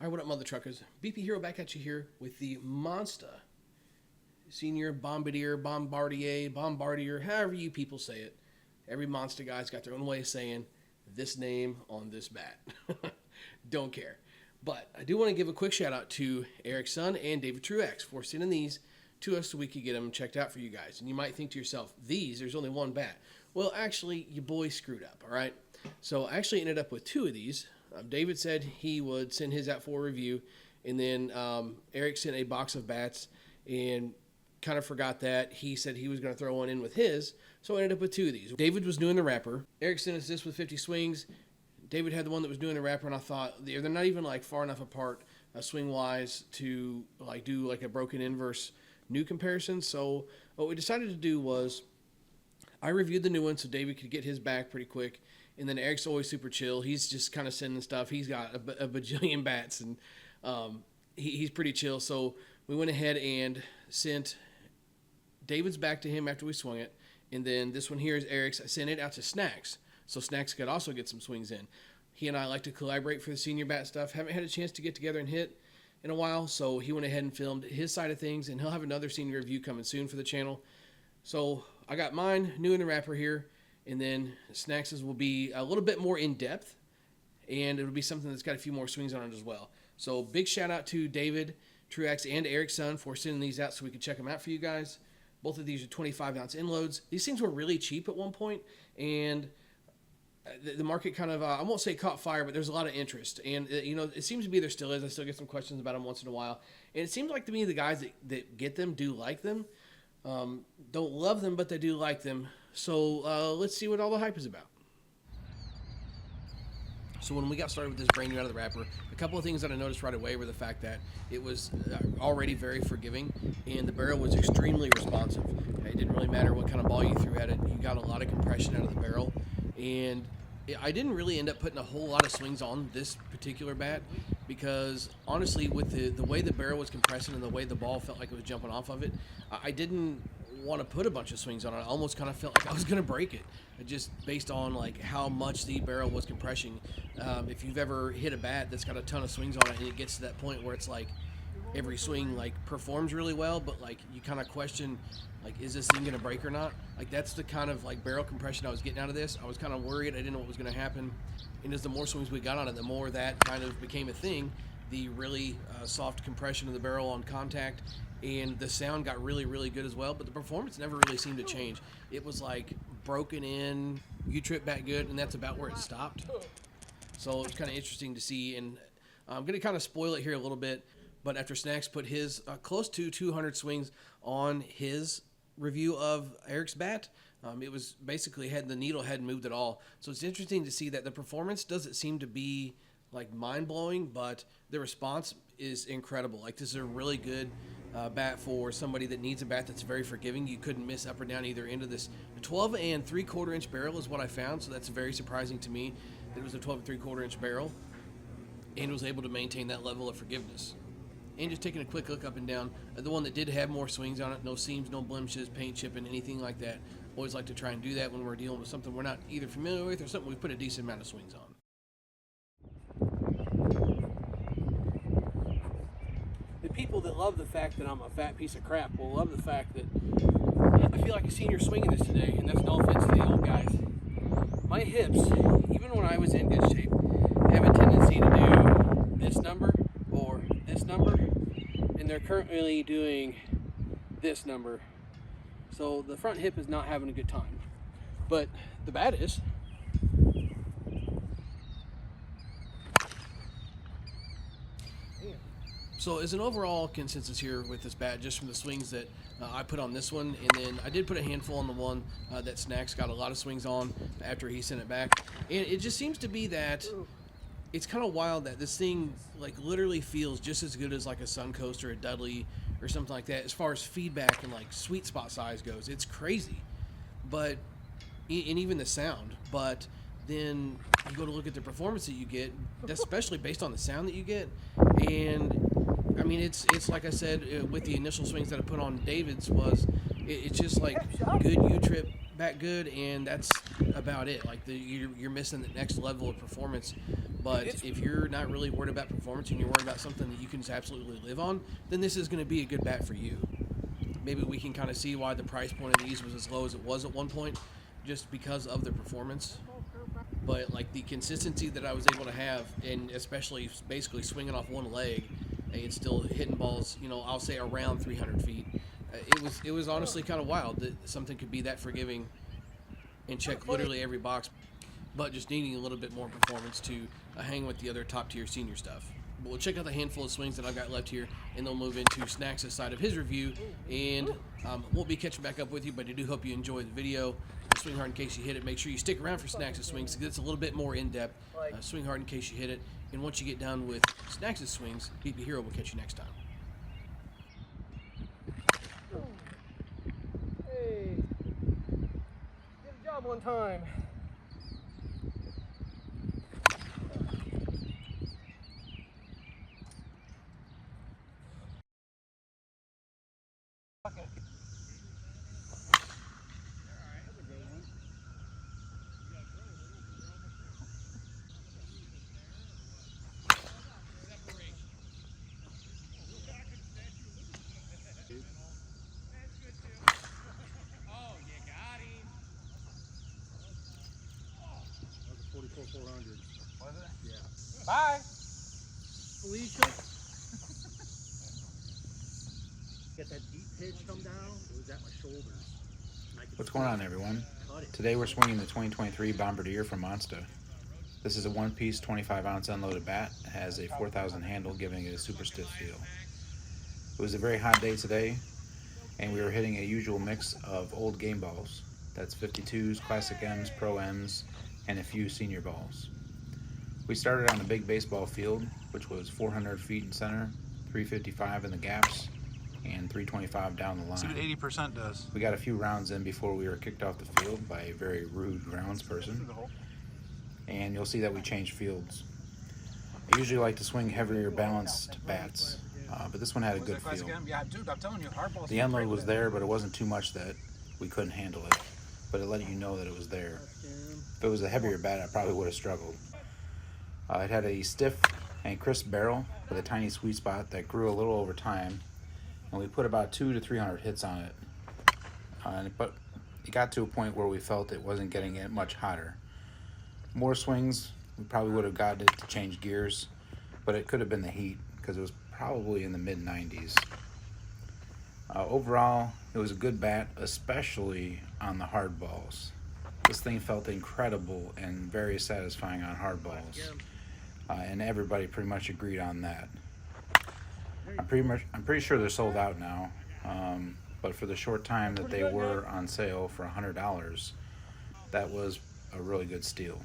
Alright, what up, mother truckers? BP Hero back at you here with the Monsta Senior Bombardier, however you people say it. Every Monsta guy's got their own way of saying this name on this bat. Don't care. But I do want to give a quick shout out to Eric's son and David Truex for sending these to us so we could get them checked out for you guys. And you might think to yourself, there's only one bat. Well, actually, your boy screwed up, all right? So I actually ended up with two of these. David said he would send his out for a review, and then Eric sent a box of bats and kind of forgot that. He said he was going to throw one in with his, so I ended up with two of these. David was doing the wrapper. Eric sent us this with 50 swings. David had the one that was doing the wrapper, and I thought they're not even like far enough apart swing-wise to like do like a broken inverse new comparison. So what we decided to do was I reviewed the new one so David could get his back pretty quick. And then Eric's always super chill. He's just kind of sending stuff. He's got a bajillion bats, and he's pretty chill. So we went ahead and sent David's back to him after we swung it. And then this one here is Eric's. I sent it out to Snacks, so Snacks could also get some swings in. He and I like to collaborate for the senior bat stuff. Haven't had a chance to get together and hit in a while, so he went ahead and filmed his side of things, and he'll have another senior review coming soon for the channel. So I got mine new in the wrapper here. And then Snacks's will be a little bit more in-depth, and it'll be something that's got a few more swings on it as well. So big shout-out to David, Truex, and Eric's son for sending these out so we could check them out for you guys. Both of these are 25-ounce inloads. These things were really cheap at one point, and the market kind of, I won't say caught fire, but there's a lot of interest. And, it seems to be there still is. I still get some questions about them once in a while. And it seems like to me the guys that get them do like them. Don't love them, but they do like them. So let's see what all the hype is about. So when we got started with this brand new out of the wrapper, a couple of things that I noticed right away were the fact that it was already very forgiving, and the barrel was extremely responsive. It didn't really matter what kind of ball you threw at it. You got a lot of compression out of the barrel, and I didn't really end up putting a whole lot of swings on this particular bat because, honestly, with the way the barrel was compressing and the way the ball felt like it was jumping off of it, I didn't want to put a bunch of swings on it. I almost kind of felt like I was going to break it, just based on like how much the barrel was compressing. If you've ever hit a bat that's got a ton of swings on it and it gets to that point where it's like every swing like performs really well, but like you kind of question like, is this thing going to break or not? Like that's the kind of like barrel compression I was getting out of this. I was kind of worried. I didn't know what was going to happen. And as the more swings we got on it, the more that kind of became a thing. The really soft compression of the barrel on contact, and the sound got really, really good as well, but the performance never really seemed to change. It was like broken in, U-trip back good, and that's about where it stopped. So it was kind of interesting to see, and I'm going to kind of spoil it here a little bit, but after Snacks put his close to 200 swings on his review of Eric's bat, it was basically the needle hadn't moved at all. So it's interesting to see that the performance doesn't seem to be like mind-blowing, but the response is incredible. Like this is a really good bat for somebody that needs a bat that's very forgiving. You couldn't miss up or down either end of this. The 12 3/4 inch barrel is what I found, so that's very surprising to me that it was a 12 3/4 inch barrel and was able to maintain that level of forgiveness. And just taking a quick look up and down, the one that did have more swings on it, no seams, no blemishes, paint chipping, anything like that. Always like to try and do that when we're dealing with something we're not either familiar with or something we've put a decent amount of swings on. The people that love the fact that I'm a fat piece of crap will love the fact that I feel like a senior swinging this today, and that's no offense to the old guys. My hips, even when I was in good shape, have a tendency to do this number or this number, and they're currently doing this number. So the front hip is not having a good time, but the bat is. So as an overall consensus here with this bat, just from the swings that I put on this one, and then I did put a handful on the one that Snacks got a lot of swings on after he sent it back. And it just seems to be that it's kind of wild that this thing like literally feels just as good as like a Suncoast or a Dudley or something like that as far as feedback and like sweet spot size goes. It's crazy. But, and even the sound, but then you go to look at the performance that you get, especially based on the sound that you get, and I mean, it's like I said with the initial swings that I put on David's was, it's just like good U-trip back good, and that's about it. Like you're missing the next level of performance But if you're not really worried about performance and you're worried about something that you can just absolutely live on, then this is going to be a good bat for you. Maybe we can kind of see why the price point of these was as low as it was at one point, just because of the performance. But like the consistency that I was able to have, and especially basically swinging off one leg and still hitting balls, you know, I'll say around 300 feet. It was honestly kind of wild that something could be that forgiving and check literally every box, but just needing a little bit more performance to hang with the other top tier senior stuff. But we'll check out the handful of swings that I've got left here, and then we'll move into Snacks' side of his review, and we'll be catching back up with you, but I do hope you enjoyed the video. Swing hard in case you hit it. Make sure you stick around for Snacks' swings because it's a little bit more in-depth. Swing hard in case you hit it, and once you get done with Snacks' swings, BP Hero will catch you next time. Hey, did a job one time. Okay. Oh, you got him. That was a 44-400. Was it? Yeah. Bye. Felicia. Get that deep pitch come down. It was at my shoulders. What's going on, everyone? Today we're swinging the 2023 Bombardier from Monsta. This is a one-piece 25-ounce unloaded bat. It has a 4,000 handle, giving it a super stiff feel. It was a very hot day today, and we were hitting a usual mix of old game balls. That's 52s, Classic M's, Pro M's, and a few senior balls. We started on the big baseball field, which was 400 feet in center, 355 in the gaps, and 325 down the line. See what 80% does. We got a few rounds in before we were kicked off the field by a very rude groundsperson. And you'll see that we changed fields. I usually like to swing heavier balanced bats, but this one had a good feel. Yeah, dude, I'm telling you, hardball's The unload was there, but it wasn't too much that we couldn't handle it. But it let you know that it was there. If it was a heavier bat, I probably would have struggled. It had a stiff and crisp barrel with a tiny sweet spot that grew a little over time, and we put about 200 to 300 hits on it. But it got to a point where we felt it wasn't getting it much hotter. More swings, we probably would have gotten it to change gears, but it could have been the heat because it was probably in the mid-90s. Overall, it was a good bat, especially on the hard balls. This thing felt incredible and very satisfying on hard balls, and everybody pretty much agreed on that. I'm pretty sure they're sold out now, but for the short time that they were on sale for $100, that was a really good steal.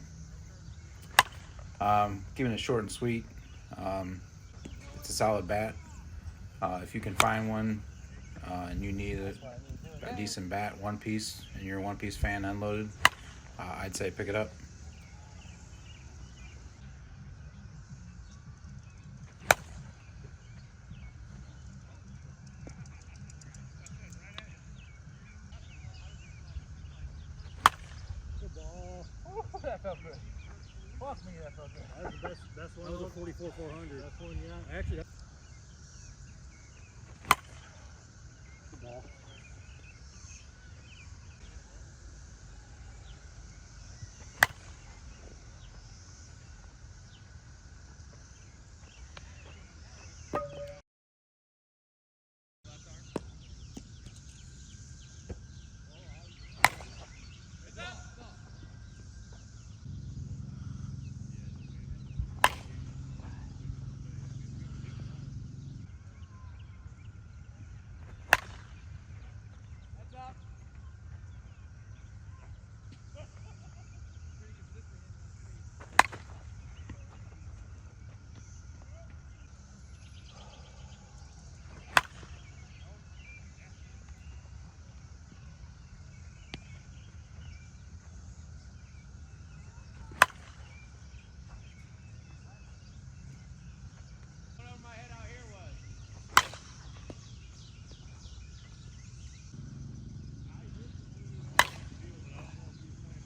Keeping it short and sweet, it's a solid bat. If you can find one and you need a decent bat, one piece, and you're a one piece fan unloaded, I'd say pick it up. Good ball. Oh, that felt good. Fuck me, that felt good. That was the best one. That was a 44-400. That's one, yeah. Actually, good ball.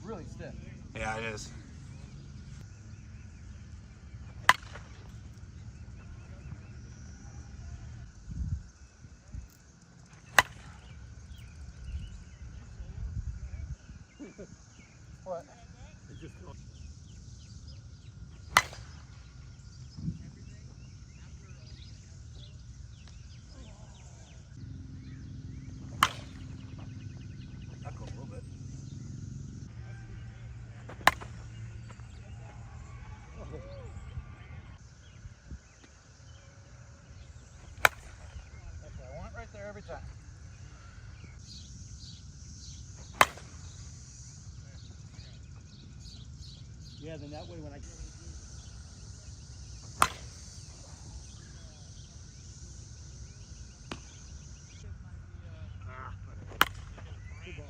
Really stiff. Yeah, it is. What? It just Echo a little bit. That's what I want right there every time. yeah. Then that way when I good ball.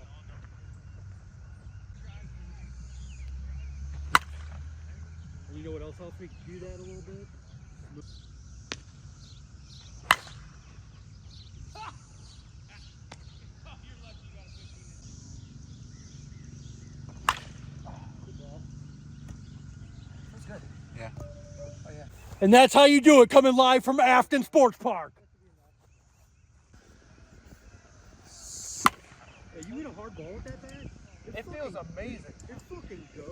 And you know what else helps me do that a little bit? Good ball. That's good. Yeah. Oh yeah. And that's how you do it, coming live from Afton Sports Park. Hey, you hit a hard ball with that bat? It feels amazing. It fucking goes.